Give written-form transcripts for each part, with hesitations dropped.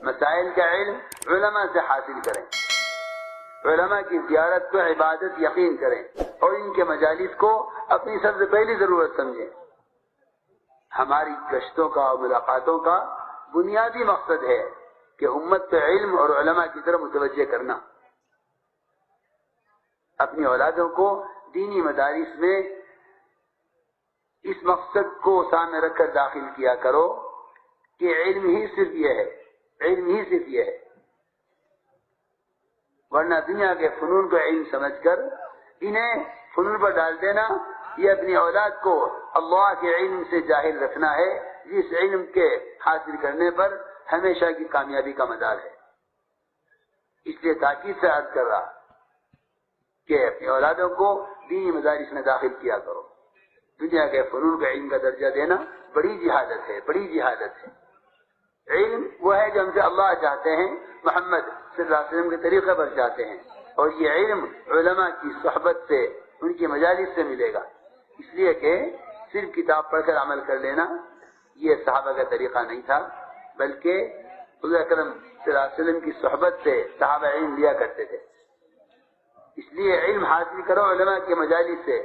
مسائل کا علم علماء سے حاصل کریں، علماء کی زیارت کو عبادت یقین کریں اور ان کے مجالس کو اپنی سب سے پہلی ضرورت سمجھیں۔ ہماری گشتوں کا اور ملاقاتوں کا بنیادی مقصد ہے کہ امت پہ علم اور علماء کی طرف متوجہ کرنا۔ اپنی اولادوں کو دینی مدارس میں اس مقصد کو سامنے رکھ کر داخل کیا کرو کہ علم ہی صرف یہ ہے، علم ہی صرف یہ ہے، ورنہ دنیا کے فنون کو علم سمجھ کر انہیں فنون پر ڈال دینا یہ اپنی اولاد کو اللہ کے علم سے جاہل رکھنا ہے، جس علم کے حاصل کرنے پر ہمیشہ کی کامیابی کا مدار ہے۔ اس لیے تاکید سے عرض کر رہا کہ اپنی اولادوں کو دینی مدارس میں داخل کیا کرو۔ دنیا کے فنون کے علم کا درجہ دینا بڑی جہالت ہے، بڑی جہالت ہے۔ علم وہ ہے جو ہم سے اللہ چاہتے ہیں، محمد صلی اللہ علیہ وسلم کے طریقے پر چاہتے ہیں، اور یہ علم علماء کی صحبت سے، ان کی مجالس سے ملے گا۔ اس لیے کہ صرف کتاب پڑھ کر عمل کر لینا یہ صحابہ کا طریقہ نہیں تھا، بلکہ حضور اکرم صلی اللہ علیہ وسلم کی صحبت سے صحابہ علم لیا کرتے تھے۔ اس لیے علم حاصل کرو علماء کی مجالس سے،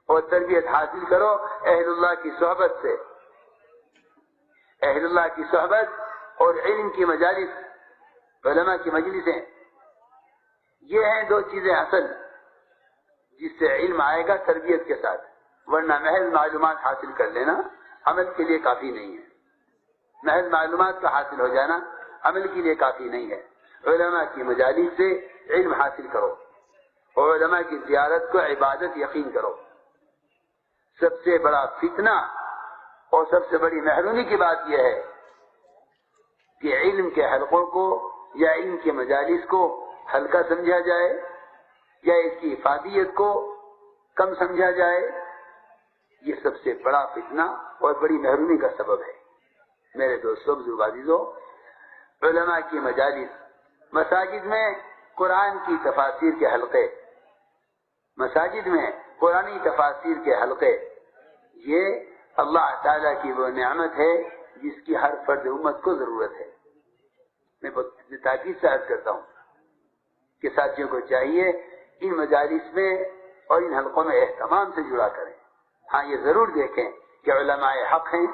اور تربیت حاصل کرو اہل اللہ کی صحبت سے۔ اہل اللہ کی صحبت اور علم کی مجالس، علماء کی مجلسیں، یہ ہیں دو چیزیں اصل جس سے علم آئے گا تربیت کے ساتھ، ورنہ محض معلومات حاصل کر لینا عمل کے لیے کافی نہیں ہے۔ محض معلومات کا حاصل ہو جانا عمل کے لیے کافی نہیں ہے۔ علماء کی مجالس سے علم حاصل کرو اور علماء کی زیارت کو عبادت یقین کرو۔ سب سے بڑا فتنہ اور سب سے بڑی محرومی کی بات یہ ہے کہ علم کے حلقوں کو یا علم کے مجالس کو ہلکا سمجھا جائے یا اس کی افادیت کو کم سمجھا جائے۔ یہ سب سے بڑا فتنہ اور بڑی محرومی کا سبب ہے۔ میرے دوستوں، بزرگ عزیزوں، علماء کی مجالس، مساجد میں قرآن کی تفاسیر کے حلقے، مساجد میں قرآنی تفاسیر کے حلقے، یہ اللہ تعالیٰ کی وہ نعمت ہے جس کی ہر فرد امت کو ضرورت ہے۔ میں بہت تاکید سے عرض کرتا ہوں کہ ساتھیوں کو چاہیے ان مجالس میں اور ان حلقوں میں اہتمام سے جڑا کریں۔ ہاں، یہ ضرور دیکھیں کہ علماء حق ہیں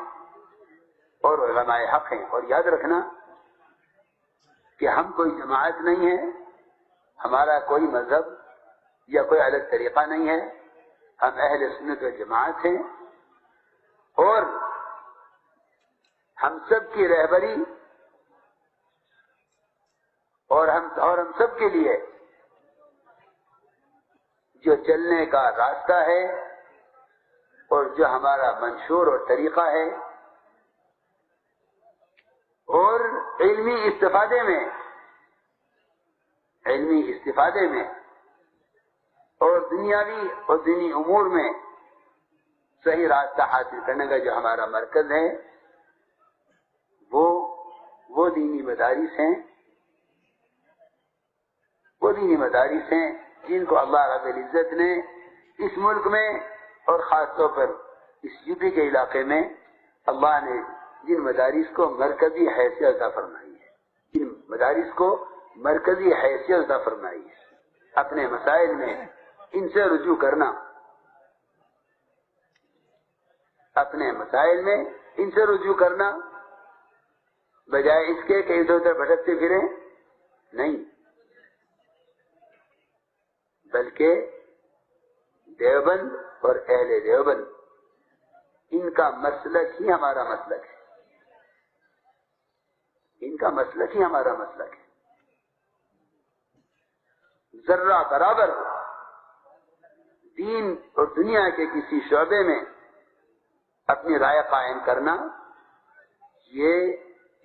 اور علماء حق ہیں، اور یاد رکھنا کہ ہم کوئی جماعت نہیں ہے، ہمارا کوئی مذہب یا کوئی الگ طریقہ نہیں ہے، ہم اہل سنت و جماعت ہیں، اور ہم سب کی رہبری اور ہم سب کے لیے جو چلنے کا راستہ ہے اور جو ہمارا منشور اور طریقہ ہے، اور علمی استفادے میں اور دنیاوی اور دینی امور میں صحیح راستہ حاصل کرنے کا جو ہمارا مرکز ہے، وہ دینی مدارس ہیں، وہ دینی مدارس ہیں جن کو اللہ رب العزت نے اس ملک میں اور خاص طور پر اس یو پی کے علاقے میں اللہ نے جن مدارس کو مرکزی حیثیت عطا فرمائی ہے، جن مدارس کو مرکزی حیثیت عطا فرمائی ہے، اپنے مسائل میں ان سے رجوع کرنا، اپنے مسائل میں ان سے رجوع کرنا، بجائے اس کے کہ ادھر ادھر بھٹکتے پھریں، نہیں، بلکہ دیوبند اور اہل دیوبند ان کا مسلک ہی ہمارا مسلک ہے، ان کا مسلک ہی ہمارا مسلک ہے۔ ذرہ برابر دین اور دنیا کے کسی شعبے میں اپنی رائے قائم کرنا، یہ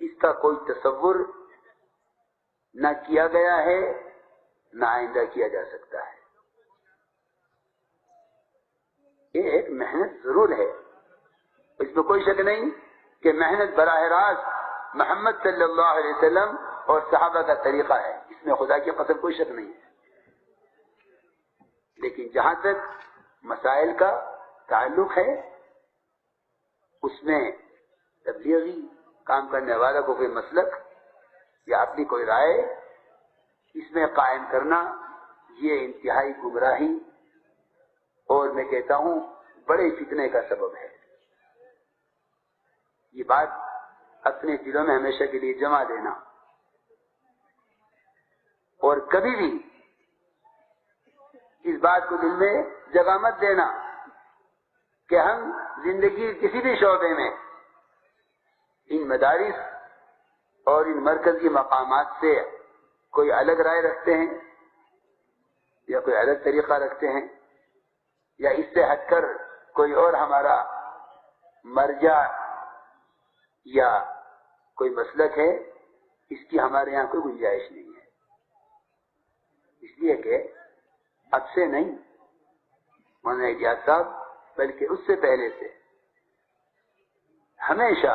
اس کا کوئی تصور نہ کیا گیا ہے نہ آئندہ کیا جا سکتا ہے۔ یہ ایک محنت ضرور ہے، اس میں کوئی شک نہیں کہ محنت براہ راست محمد صلی اللہ علیہ وسلم اور صحابہ کا طریقہ ہے، اس میں خدا کی قسم کوئی شک نہیں ہے۔ لیکن جہاں تک مسائل کا تعلق ہے، اس میں تبلیغی کام کرنے والا کو کوئی مسلک یا اپنی کوئی رائے اس میں قائم کرنا، یہ انتہائی گمراہی اور میں کہتا ہوں بڑے فتنے کا سبب ہے۔ یہ بات اپنے دلوں میں ہمیشہ کے لیے جمع دینا، اور کبھی بھی اس بات کو دل میں جگہ مت دینا کہ ہم زندگی کسی بھی شعبے میں ان مدارس اور ان مرکزی مقامات سے کوئی الگ رائے رکھتے ہیں یا کوئی الگ طریقہ رکھتے ہیں، یا اس سے ہٹ کر کوئی اور ہمارا مرجع یا کوئی مسلک ہے، اس کی ہمارے یہاں کوئی گنجائش نہیں ہے۔ اس لیے کہ اب سے نہیں، مولانا اجازت صاحب، بلکہ اس سے پہلے سے ہمیشہ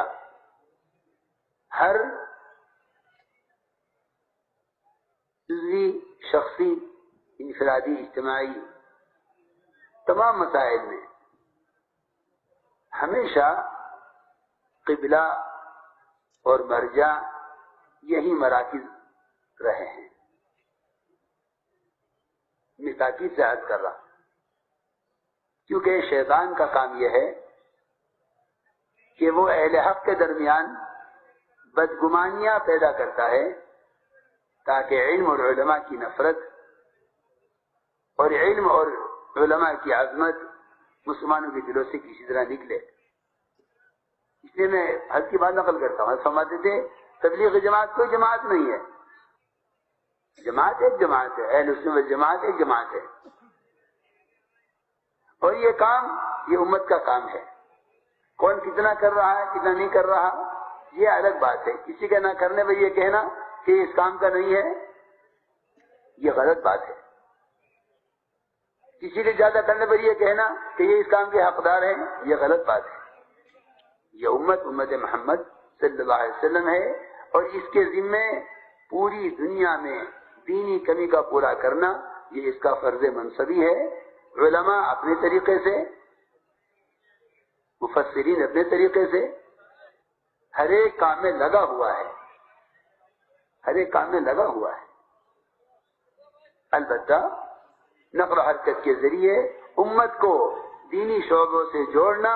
ہر جزوی، شخصی، انفرادی، اجتماعی تمام مسائل میں ہمیشہ قبلہ اور مرجع یہی مراکز رہے ہیں۔ میں تاکید سے عرض کر رہا ہوں، کیونکہ شیطان کا کام یہ ہے کہ وہ اہل حق کے درمیان بدگمانیاں پیدا کرتا ہے تاکہ علم اور علماء کی نفرت اور علم اور علماء کی عظمت مسلمانوں کے دلوں سے کسی طرح نکلے۔ اس لیے میں حق کی بات نقل کرتا ہوں، فرماتے تھے تبلیغ جماعت کوئی جماعت نہیں ہے، جماعت ایک جماعت ہے، اہل سنت والجماعت ایک جماعت ہے، اور یہ کام یہ امت کا کام ہے۔ کون کتنا کر رہا ہے کتنا نہیں کر رہا یہ الگ بات ہے، کسی کا نہ کرنے پر یہ کہنا کہ اس کام کا نہیں ہے یہ غلط بات ہے، کسی کے زیادہ کرنے پر یہ کہنا کہ یہ اس کام کے حقدار ہیں یہ غلط بات ہے۔ یہ امت محمد صلی اللہ علیہ وسلم ہے، اور اس کے ذمے پوری دنیا میں دینی کمی کا پورا کرنا یہ اس کا فرض منصبی ہے۔ علماء اپنے طریقے سے، مفسرین اپنے طریقے سے ہر ایک کام میں لگا ہوا ہے، ہر ایک کام میں لگا ہوا ہے۔ البتہ نقل و حرکت کے ذریعے امت کو دینی شعبوں سے جوڑنا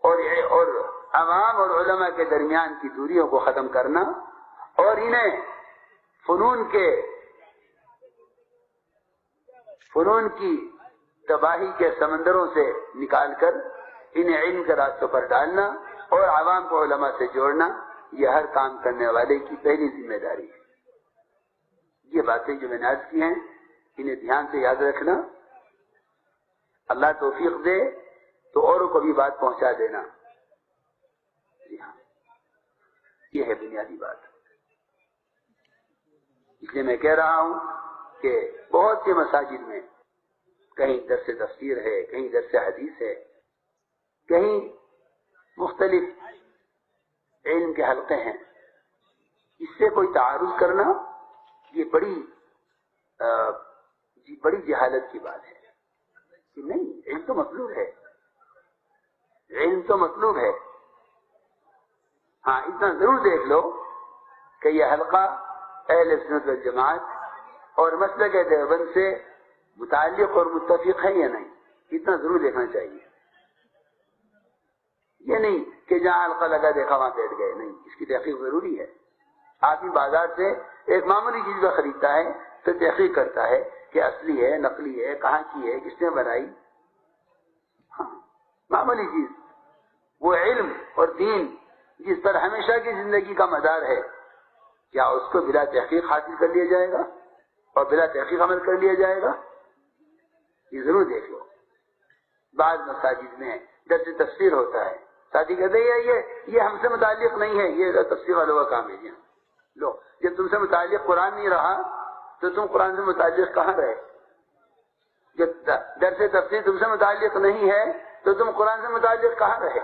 اور عوام اور علماء کے درمیان کی دوریوں کو ختم کرنا، اور انہیں فنون کی تباہی کے سمندروں سے نکال کر انہیں علم کے راستوں پر ڈالنا اور عوام کو علماء سے جوڑنا، یہ ہر کام کرنے والے کی پہلی ذمہ داری ہے۔ یہ باتیں جو میں نے عرض کی ہیں انہیں دھیان سے یاد رکھنا، اللہ توفیق دے تو اوروں کو بھی بات پہنچا دینا۔ جی ہاں، یہ ہے بنیادی بات۔ اس لیے میں کہہ رہا ہوں کہ بہت سے مساجد میں کہیں درس تفسیر ہے، کہیں درس حدیث ہے، کہیں مختلف علم کے حلقے ہیں، اس سے کوئی تعارض کرنا یہ بڑی جہالت کی بات ہے کہ نہیں، علم تو مطلوب ہے، علم تو مطلوب ہے۔ ہاں اتنا ضرور دیکھ لو کہ یہ حلقہ اہل سنت والجماعت اور مسلک دیوبند سے متعلق اور متفق ہے یا نہیں، اتنا ضرور دیکھنا چاہیے۔ یہ نہیں کہ جہاں حلقہ لگا دیکھا وہاں بیٹھ گئے، نہیں، اس کی تحقیق ضروری ہے۔ آدمی بازار سے ایک معمولی چیز کا خریدتا ہے تو تحقیق کرتا ہے کہ اصلی ہے، نقلی ہے، کہاں کی ہے، کس نے بنائی۔ ہاں معمولی چیز، وہ علم اور دین جس پر ہمیشہ کی زندگی کا مدار ہے، کیا اس کو بلا تحقیق حاصل کر لیا جائے گا اور بلا تحقیق عمل کر لیا جائے گا؟ یہ ضرور دیکھ لو۔ بعض مساجد میں درس تفسیر ہوتا ہے، ساتھی کہتے ہیں یہ ہم سے متعلق نہیں ہے، یہ تفسیر والوں کا کام ہے۔ جی لو، جب تم سے متعلق قرآن نہیں رہا تو تم قرآن سے متعلق کہاں رہے؟ جب درس تفسیر تم سے متعلق نہیں ہے تو تم قرآن سے متعلق کہاں رہے؟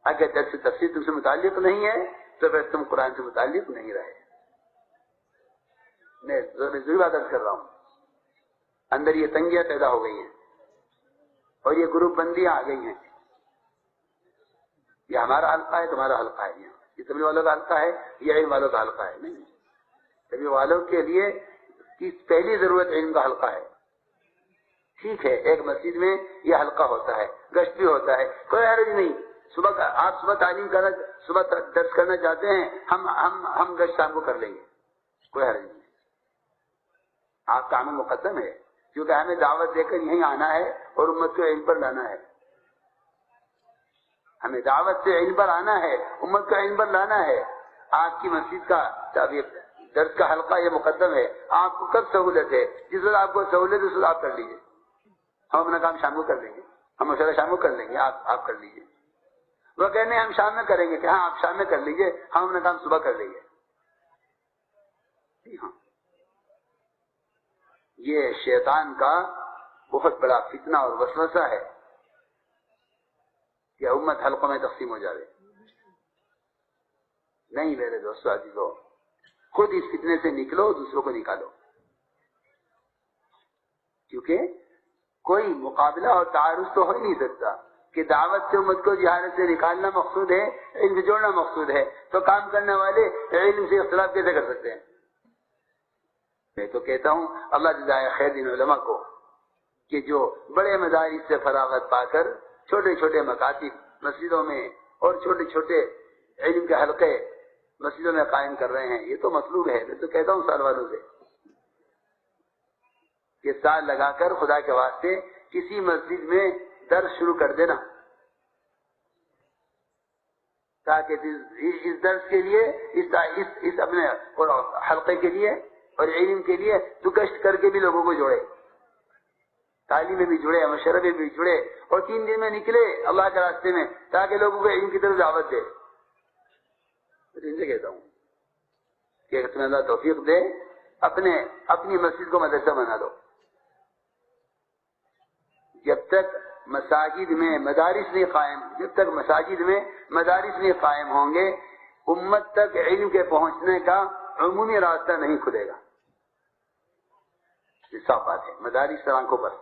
اگر درس تفسیر تم سے متعلق نہیں ہے تو پھر تم قرآن سے متعلق نہیں رہے۔ میں ضرور بات کر رہا ہوں، اندر یہ تنگیاں پیدا ہو گئی ہیں اور یہ گروپ بندیاں آ گئی ہیں، یہ ہمارا حلقہ ہے، تمہارا حلقہ ہے، یہ یہ تبلیغ والوں کا حلقہ ہے، یہ علم والوں کا حلقہ ہے؟ نہیں، تبلیغ والوں کے لیے پہلی ضرورت علم کا حلقہ ہے۔ ٹھیک ہے، ایک مسجد میں یہ حلقہ ہوتا ہے، گشت بھی ہوتا ہے، کوئی حرج نہیں۔ آپ صبح تعلیم کرنا، صبح درس کرنا چاہتے ہیں، ہم گشت شام کو کر لیں گے، کوئی حرج نہیں۔ آپ کا عمل مقدم ہے، کیونکہ ہمیں دعوت دے کر یہیں آنا ہے اور امت کو علم پر لانا ہے۔ ہمیں دعوت سے علم پر آنا ہے، امت کو علم پر لانا ہے۔ آپ کی مسجد کا درس کا حلقہ یہ مقدم ہے۔ آپ کو کب سہولت ہے؟ جس وقت آپ کو سہولت ہے اس وقت آپ کر لیجیے۔ ہم اپنا کام شام کو کر لیں گے، ہم مشورہ شام کو کر لیں گے، آپ کر لیجیے۔ وہ کہنے ہم شام میں کریں گے، کہ ہاں آپ شام میں کر لیجیے، ہم اپنا کام صبح کر لیں گے۔ جی ہاں، یہ شیطان کا بہت بڑا فتنہ اور وسوسہ ہے کہ امت حلقوں میں تقسیم ہو جائے۔ نہیں میرے دوستو عزیزو، خود اس فتنے سے نکلو، دوسروں کو نکالو، کیونکہ کوئی مقابلہ اور تعارض تو ہو ہی نہیں سکتا کہ دعوت سے امت کو جہالت سے نکالنا مقصود ہے، علم سے جوڑنا مقصود ہے، تو کام کرنے والے علم سے اختلاف کیسے کر سکتے ہیں؟ میں تو کہتا ہوں اللہ جزائے خیر ان علماء کو کہ جو بڑے مدارس سے فراغت پا کر چھوٹے چھوٹے مکاتب مسجدوں میں اور چھوٹے چھوٹے علم کے حلقے مسجدوں میں قائم کر رہے ہیں، یہ تو مطلوب ہے۔ میں تو کہتا ہوں سال والوں سے کہ سال لگا کر خدا کے واسطے کسی مسجد میں درس شروع کر دینا، تاکہ اس درس کے لیے اس اپنے حلقے کے لیے اور علم کے لیے تو کشت کر کے بھی لوگوں کو جوڑے، تعلیم میں بھی جڑے، مشورے میں بھی جڑے، اور 3 دن میں نکلے اللہ کے راستے میں تاکہ لوگوں کو علم کی طرف دعوت دے۔ میں ان سے کہتا ہوں کہ تمہیں اللہ توفیق دے، اپنی مسجد کو مدرسہ بنا دو۔ جب تک مساجد میں مدارس نہیں قائم ہوں گے، امت تک علم کے پہنچنے کا عمومی راستہ نہیں کھلے گا۔ یہ صاف بات ہے، مدارس آنکھوں پر،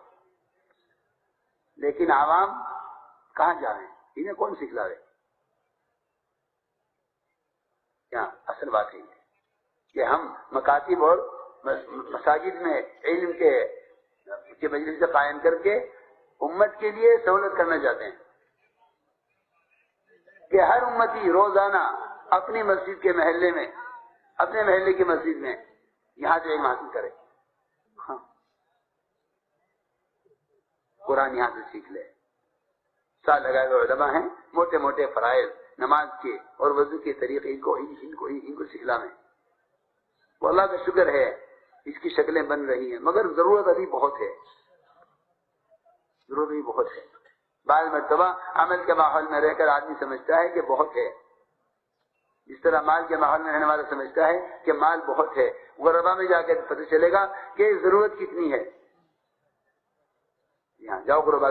لیکن عوام کہاں جا رہے ہیں؟ انہیں کون سکھلا رہے؟ کیا اصل بات ہے کہ ہم مکاتب اور مساجد میں علم کے مجلس سے قائم کر کے امت کے لیے سہولت کرنا چاہتے ہیں کہ ہر امتی روزانہ اپنی مسجد کے محلے میں، اپنے محلے کی مسجد میں یہاں سے علم حاصل کرے، ہاں قرآن یہاں سے سیکھ لے۔ سال لگائے ہوئے علماء ہیں، موٹے موٹے فرائض نماز کے اور وضو کے طریقے ان کو سکھلانے۔ وہ اللہ کا شکر ہے اس کی شکلیں بن رہی ہیں، مگر ضرورت ابھی بہت ہے، ضرورت بھی بہت ہے۔ بعض مرتبہ عمل کے ماحول میں رہ کر آدمی سمجھتا ہے کہ بہت ہے، جس طرح مال کے ماحول میں رہنے والا سمجھتا ہے کہ مال بہت ہے، غربا میں جا کے پتہ چلے گا کہ ضرورت کتنی ہے۔ یہاں جاؤ غربا